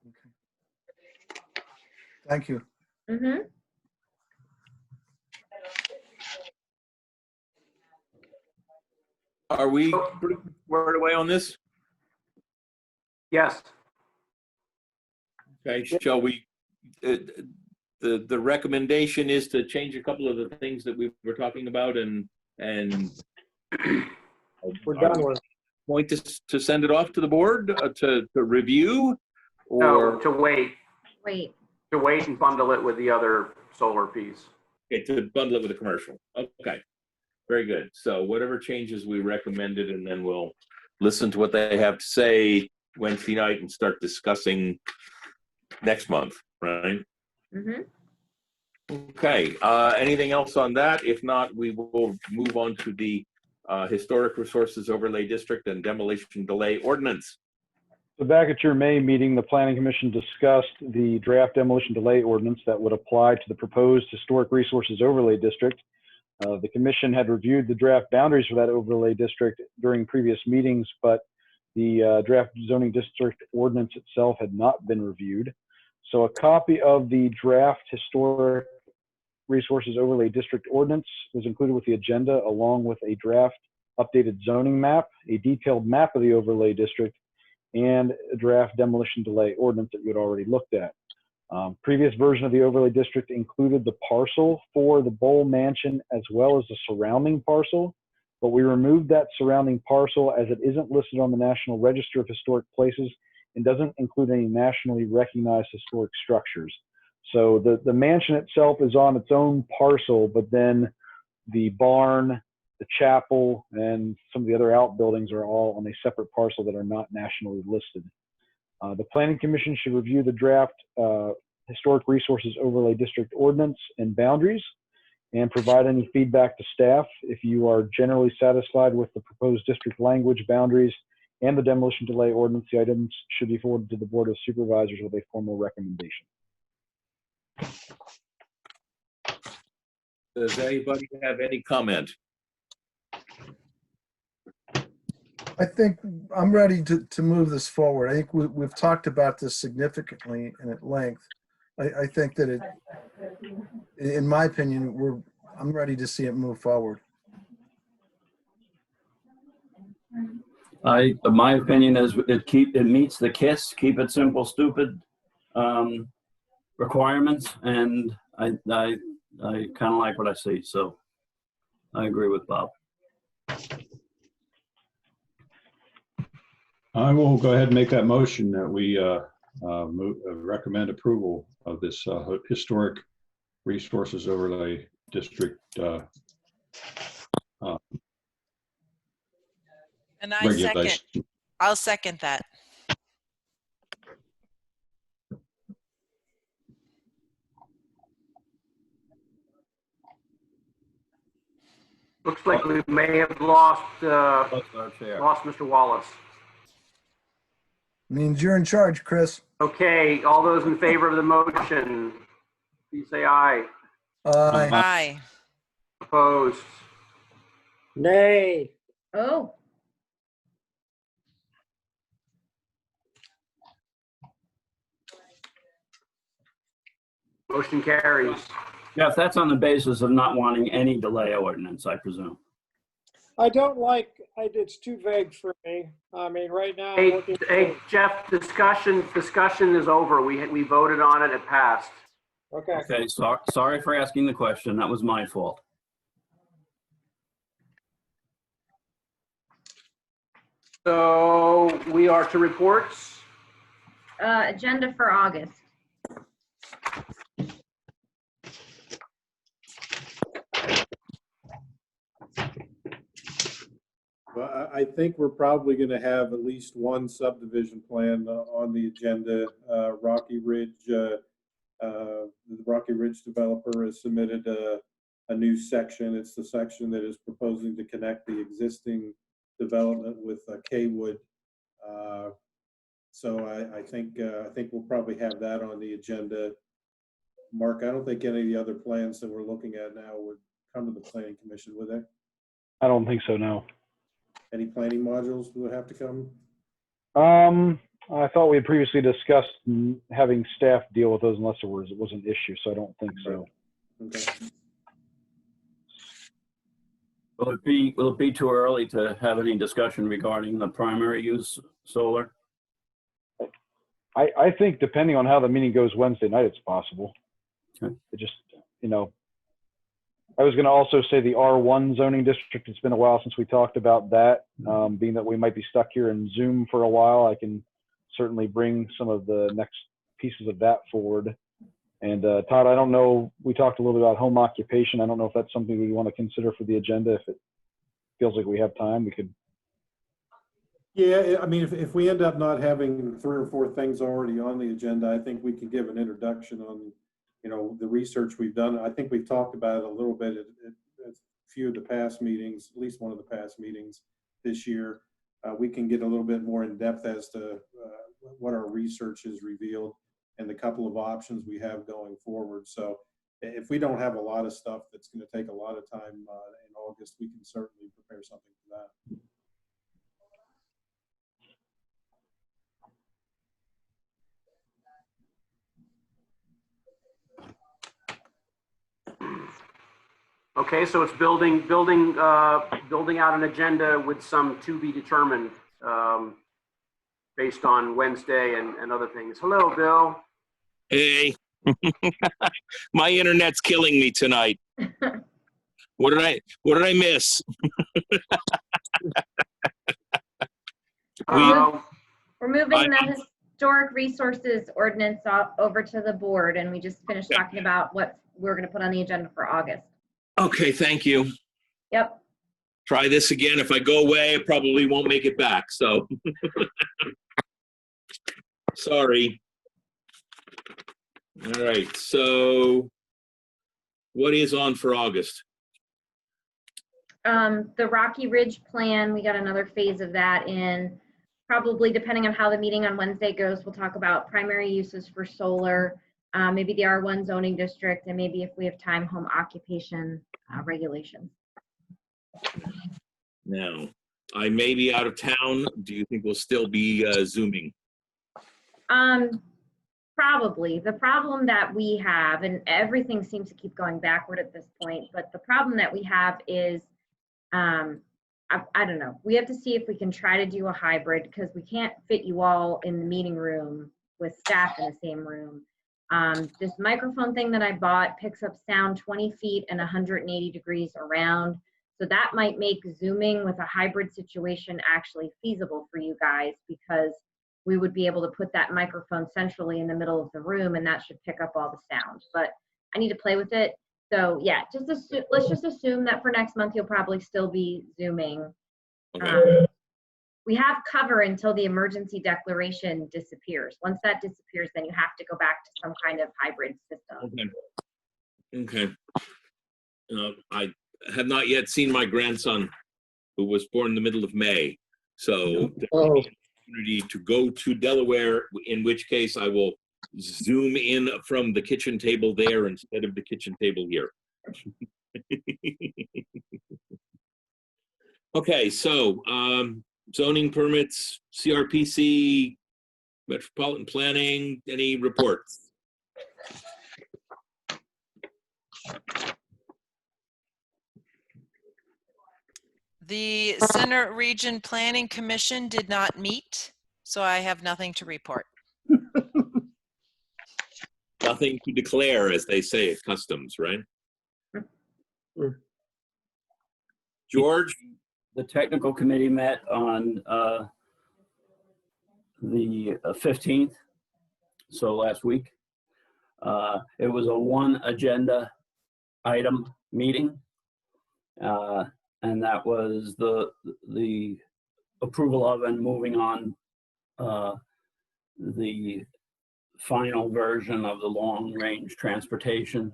Okay. Thank you. Mm-hmm. Are we pretty squared away on this? Yes. Okay, shall we, the recommendation is to change a couple of the things that we were talking about and We're done with it. point to send it off to the board to review, No, or to wait and bundle it with the other solar piece. okay, to bundle it with a commercial. Okay, very good. So whatever changes we recommended, and then we'll listen to what they have to say Wednesday night and start discussing next month, right? Mm-hmm. Okay, anything else on that? If not, we will move on to the Historic Resources Overlay District and Demolition Delay Ordinance. So back at your May meeting, the Planning Commission discussed the draft demolition delay ordinance that would apply to the proposed Historic Resources Overlay District. The Commission had reviewed the draft boundaries for that overlay district during previous meetings, but the draft zoning district ordinance itself had not been reviewed. So a copy of the draft Historic Resources Overlay District ordinance was included with the agenda, along with a draft updated zoning map, a detailed map of the overlay district, and a draft demolition delay ordinance that you had already looked at. Previous version of the overlay district included the parcel for the Bowl Mansion as well as the surrounding parcel, but we removed that surrounding parcel as it isn't listed on the National Register of Historic Places and doesn't include any nationally recognized historic structures. So the mansion itself is on its own parcel, but then the barn, the chapel, and some of the other outbuildings are all on a separate parcel that are not nationally listed. The Planning Commission should review the draft Historic Resources Overlay District ordinance and boundaries and provide any feedback to staff. If you are generally satisfied with the proposed district language, boundaries, and the demolition delay ordinance, the items should be forwarded to the Board of Supervisors with a formal recommendation. Does anybody have any comment? I think I'm ready to move this forward. I think we've talked about this significantly and at length. I think that in my opinion, I'm ready to see it move forward. My opinion is it meets the KISS, keep it simple, stupid requirements, and I kind of like what I see. So I agree with Bob. I will go ahead and make that motion that we recommend approval of this Historic Resources Overlay District And regulation. I'll second that. Looks like we may have lost Our chair. Mr. Wallace. Means you're in charge, Chris. Okay, all those in favor of the motion, please say aye. Aye. Aye. Opposed? Nay. Oh, Motion carries. Jeff, that's on the basis of not wanting any delay ordinance, I presume. I don't like, it's too vague for me. I mean, right now, I'm Hey, looking hey, Jeff, discussion is over. We voted on it. It passed. Okay. Okay, sorry for asking the question. That was my fault. So we are to reports. agenda for August. Well, I think we're probably going to have at least one subdivision plan on the agenda. Rocky Ridge, the Rocky Ridge developer has submitted a new section. It's the section that is proposing to connect the existing development with Kaywood. So I think we'll probably have that on the agenda. Mark, I don't think any of the other plans that we're looking at now would come to the planning commission, would they? I don't think so, no. Any planning modules would have to come? I thought we had previously discussed having staff deal with those unless it was an issue, so I don't think so. Okay. Will it be too early to have any discussion regarding the primary use solar? I think depending on how the meeting goes Wednesday night, it's possible. Okay. It just, I was going to also say the R1 zoning district. It's been a while since we talked about that. Being that we might be stuck here in Zoom for a while, I can certainly bring some of the next pieces of that forward. And Todd, I don't know, we talked a little bit about home occupation. I don't know if that's something we want to consider for the agenda. If it feels like we have time, we could. Yeah, I mean, if we end up not having 3 or 4 things already on the agenda, I think we can give an introduction on, the research we've done. I think we've talked about it a little bit at a few of the past meetings, at least one of the past meetings this year. We can get a little bit more in depth as to what our research has revealed and the couple of options we have going forward. So if we don't have a lot of stuff that's going to take a lot of time in August, we can certainly prepare something for that. Okay, so it's building out an agenda with some to be determined based on Wednesday and other things. Hello, Bill. Hey, my internet's killing me tonight. What did I miss? We're moving the historic resources ordinance over to the board, and we just finished talking about what we're going to put on the agenda for August. Okay, thank you. Yep. Try this again. If I go away, I probably won't make it back. So, sorry. All right. So, what is on for August? The Rocky Ridge plan, we got another phase of that in. Probably depending on how the meeting on Wednesday goes, we'll talk about primary uses for solar, maybe the R1 zoning district, and maybe if we have time, home occupation regulations. Now, I may be out of town. Do you think we'll still be Zooming? Probably. The problem that we have, and everything seems to keep going backward at this point, but the problem that we have is, I don't know. We have to see if we can try to do a hybrid because we can't fit you all in the meeting room with staff in the same room. This microphone thing that I bought picks up sound 20 feet and 180 degrees around. So that might make Zooming with a hybrid situation actually feasible for you guys because we would be able to put that microphone centrally in the middle of the room and that should pick up all the sound. But I need to play with it. So yeah, let's just assume that for next month, you'll probably still be Zooming. Okay. We have cover until the emergency declaration disappears. Once that disappears, then you have to go back to some kind of hybrid system. Okay. have not yet seen my grandson, who was born in the middle of May. So there Oh. will be an opportunity to go to Delaware, in which case I will zoom in from the kitchen table there instead of the kitchen table here. Okay, so zoning permits, CRPC, metropolitan planning, any reports? The Center Region Planning Commission did not meet, so I have nothing to report. Nothing to declare, as they say at customs, right? George? The technical committee met on the 15th, so last week. It was a one agenda item meeting, and that was the approval of and moving on the final version of the long-range transportation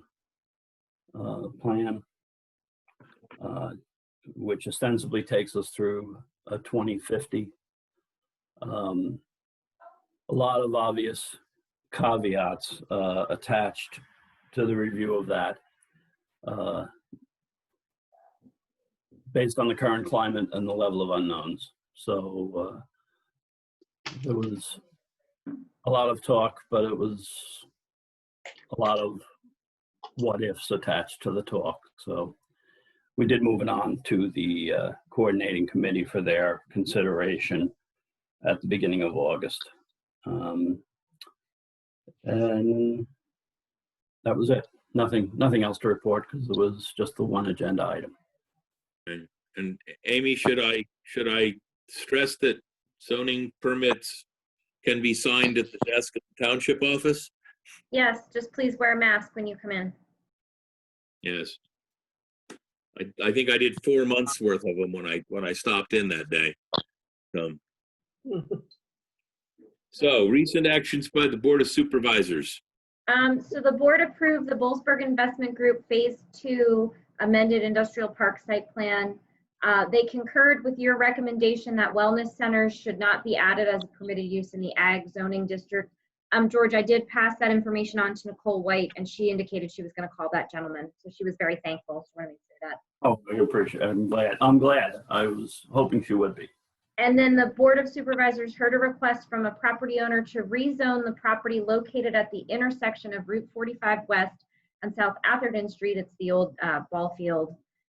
plan, which ostensibly takes us through 2050. A lot of obvious caveats attached to the review of that, based on the current climate and the level of unknowns. So there was a lot of talk, but it was a lot of what ifs attached to the talk. So we did move it on to the coordinating committee for their consideration at the beginning of August. And that was it. Nothing else to report because it was just the one agenda item. And Amy, should I stress that zoning permits can be signed at the desk at the township office? Yes, just please wear a mask when you come in. Yes. I think I did 4 months worth of them when I stopped in that day. So recent actions by the Board of Supervisors. So the board approved the Bollesburg Investment Group Phase 2 amended industrial park site plan. They concurred with your recommendation that wellness centers should not be added as a permitted use in the ag zoning district. George, I did pass that information on to Nicole White, and she indicated she was going to call that gentleman. So she was very thankful. So I wanted to say that. Oh, I appreciate it. I'm glad. I was hoping she would be. And then the Board of Supervisors heard a request from a property owner to rezone the property located at the intersection of Route 45 West and South Atherton Street. It's the old ball field.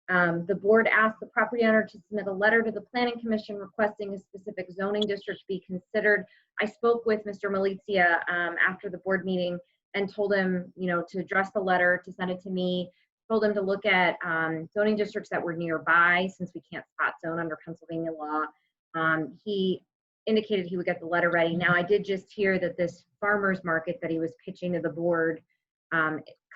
The board asked the property owner to submit a letter to the Planning Commission requesting a specific zoning district be considered. I spoke with Mr. Malizia after the board meeting and told him, to address the letter, to send it to me, told him to look at zoning districts that were nearby since we can't spot zone under Pennsylvania law. He indicated he would get the letter ready. Now, I did just hear that this farmer's market that he was pitching to the board,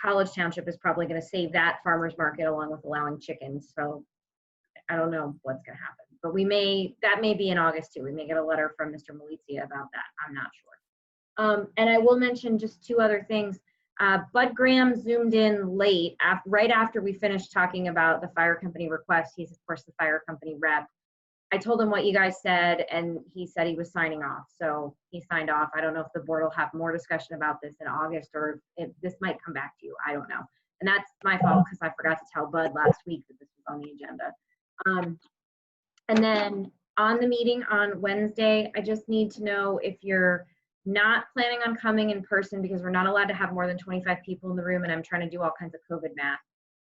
College Township is probably going to save that farmer's market along with allowing chickens. So I don't know what's going to happen, but that may be in August too. We may get a letter from Mr. Malizia about that. I'm not sure. And I will mention just 2 other things. Bud Graham zoomed in late, right after we finished talking about the fire company request. He's of course the fire company rep. I told him what you guys said, and he said he was signing off. So he signed off. I don't know if the board will have more discussion about this in August, or if this might come back to you. I don't know. And that's my fault because I forgot to tell Bud last week that this was on the agenda. And then on the meeting on Wednesday, I just need to know if you're not planning on coming in person, because we're not allowed to have more than 25 people in the room, and I'm trying to do all kinds of COVID math.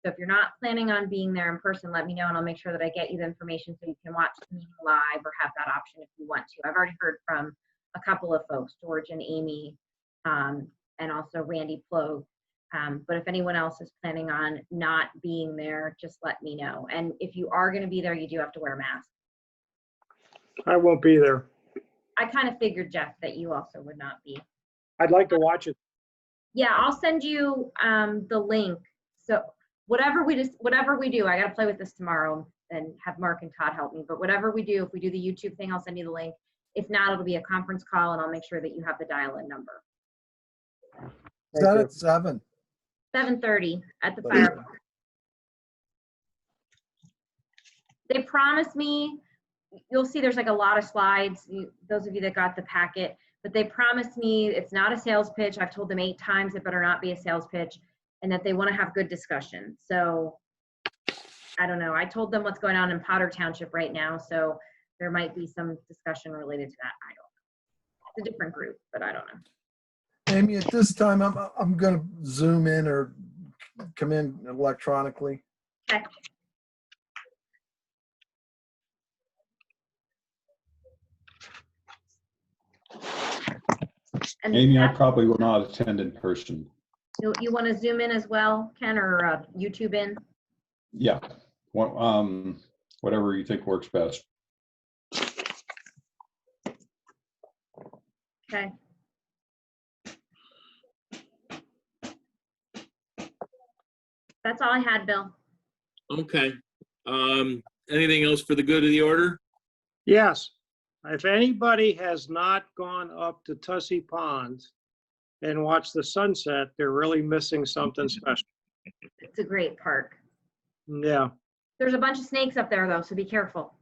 So if you're not planning on being there in person, let me know and I'll make sure that I get you the information so you can watch the meeting live or have that option if you want to. I've already heard from a couple of folks, George and Amy, and also Randy Plogue. But if anyone else is planning on not being there, just let me know. And if you are going to be there, you do have to wear a mask. I won't be there. I kind of figured, Jeff, that you also would not be. I'd like to watch it. Yeah, I'll send you the link. So whatever we do, I got to play with this tomorrow and have Mark and Todd help me. But whatever we do, if we do the YouTube thing, I'll send you the link. If not, it'll be a conference call and I'll make sure that you have the dial-in number. Is that at 7? 7:30 at the fire park. They promised me, you'll see there's like a lot of slides, those of you that got the packet, but they promised me it's not a sales pitch. I've told them 8 times it better not be a sales pitch, and that they want to have good discussion. So I don't know. I told them what's going on in Potter Township right now, so there might be some discussion related to that. I don't know. It's a different group, but I don't know. Amy, at this time, I'm going to Zoom in or come in electronically. Okay. And Amy, I probably will not attend in person. you want to Zoom in as well, Ken, or YouTube in? Yeah, whatever you think works best. Okay. That's all I had, Bill. Okay. Anything else for the good of the order? Yes. If anybody has not gone up to Tussey Pond and watched the sunset, they're really missing something special. It's a great park. Yeah. There's a bunch of snakes up there, though, so be careful.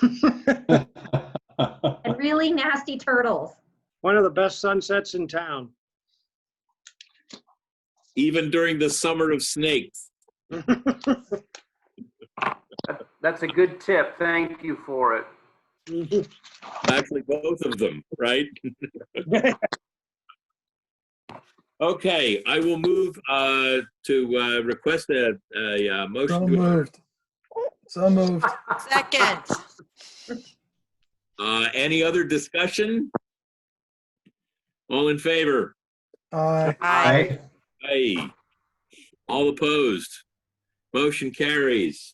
And really nasty turtles. One of the best sunsets in town. Even during the summer of snakes. That's a good tip. Thank you for it. Actually, both of them, right? Okay, I will move to request a motion. So moved. So moved. Second. Any other discussion? All in favor? Aye. Aye. Aye. All opposed? Motion carries.